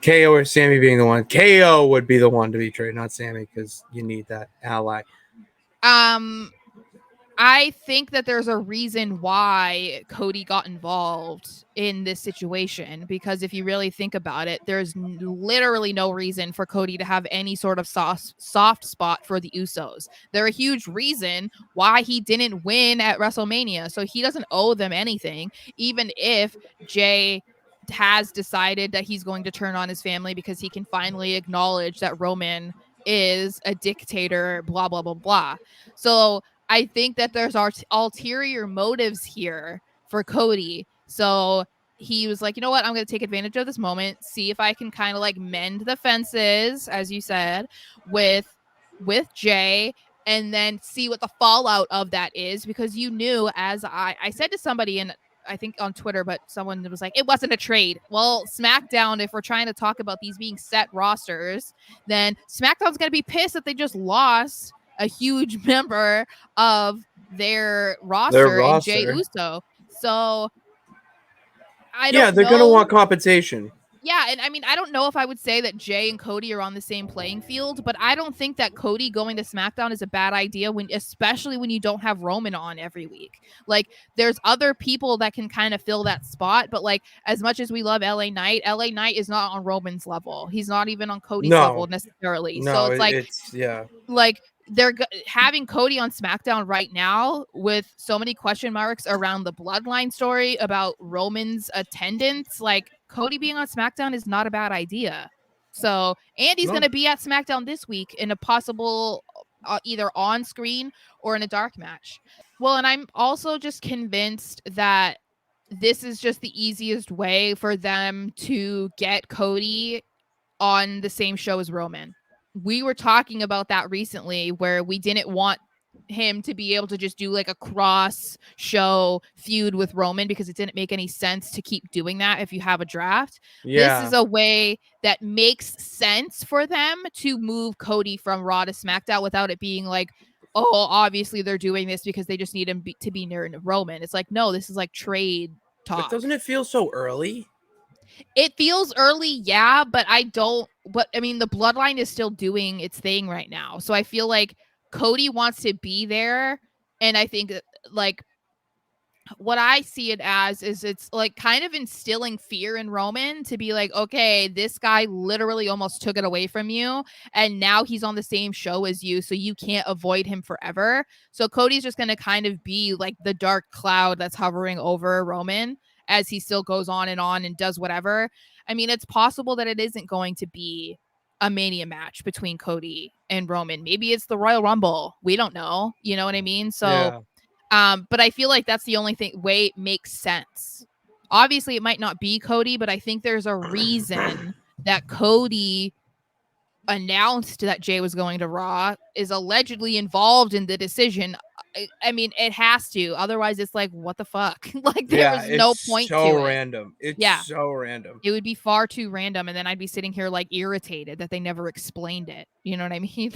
KO or Sammy being the one. KO would be the one to be traded, not Sammy, because you need that ally. I think that there's a reason why Cody got involved in this situation, because if you really think about it, there's literally no reason for Cody to have any sort of soft spot for the Usos. They're a huge reason why he didn't win at WrestleMania, so he doesn't owe them anything, even if Jey has decided that he's going to turn on his family because he can finally acknowledge that Roman is a dictator, blah, blah, blah, blah. So I think that there's ulterior motives here for Cody. So he was like, you know what? I'm going to take advantage of this moment, see if I can kind of like mend the fences, as you said, with Jey, and then see what the fallout of that is. Because you knew, as I said to somebody, and I think on Twitter, but someone was like, it wasn't a trade. Well, SmackDown, if we're trying to talk about these being set rosters, then SmackDown's going to be pissed that they just lost a huge member of their roster in Jey Uso. So I don't know. They're going to want compensation. Yeah, and I mean, I don't know if I would say that Jey and Cody are on the same playing field, but I don't think that Cody going to SmackDown is a bad idea, especially when you don't have Roman on every week. Like, there's other people that can kind of fill that spot, but like, as much as we love LA Knight is not on Roman's level. He's not even on Cody's level necessarily. No, so it's like, yeah. Like, they're having Cody on SmackDown right now with so many question marks around the bloodline story about Roman's attendance. Like, Cody being on SmackDown is not a bad idea. So, and he's going to be at SmackDown this week in a possible either on screen or in a dark match. Well, and I'm also just convinced that this is just the easiest way for them to get Cody on the same show as Roman. We were talking about that recently, where we didn't want him to be able to just do like a cross show feud with Roman because it didn't make any sense to keep doing that if you have a draft. This is a way that makes sense for them to move Cody from Raw to SmackDown without it being like, oh, obviously they're doing this because they just need him to be near Roman. It's like, no, this is like trade talk. But doesn't it feel so early? It feels early, yeah, but I mean, the bloodline is still doing its thing right now. So I feel like Cody wants to be there. And I think like what I see it as is it's like kind of instilling fear in Roman to be like, okay, this guy literally almost took it away from you. And now he's on the same show as you. So you can't avoid him forever. So Cody's just going to kind of be like the dark cloud that's hovering over Roman as he still goes on and does whatever. I mean, it's possible that it isn't going to be a Mania match between Cody and Roman. Maybe it's the Royal Rumble. We don't know. You know what I mean? So, but I feel like that's the only way it makes sense. Obviously, it might not be Cody, but I think there's a reason that Cody announced that Jey was going to Raw, is allegedly involved in the decision. I mean, it has to. Otherwise, it's like, what the fuck? Like, there is no point to it. It's so random. It's so random. It would be far too random, and then I'd be sitting here like irritated that they never explained it. You know what I mean?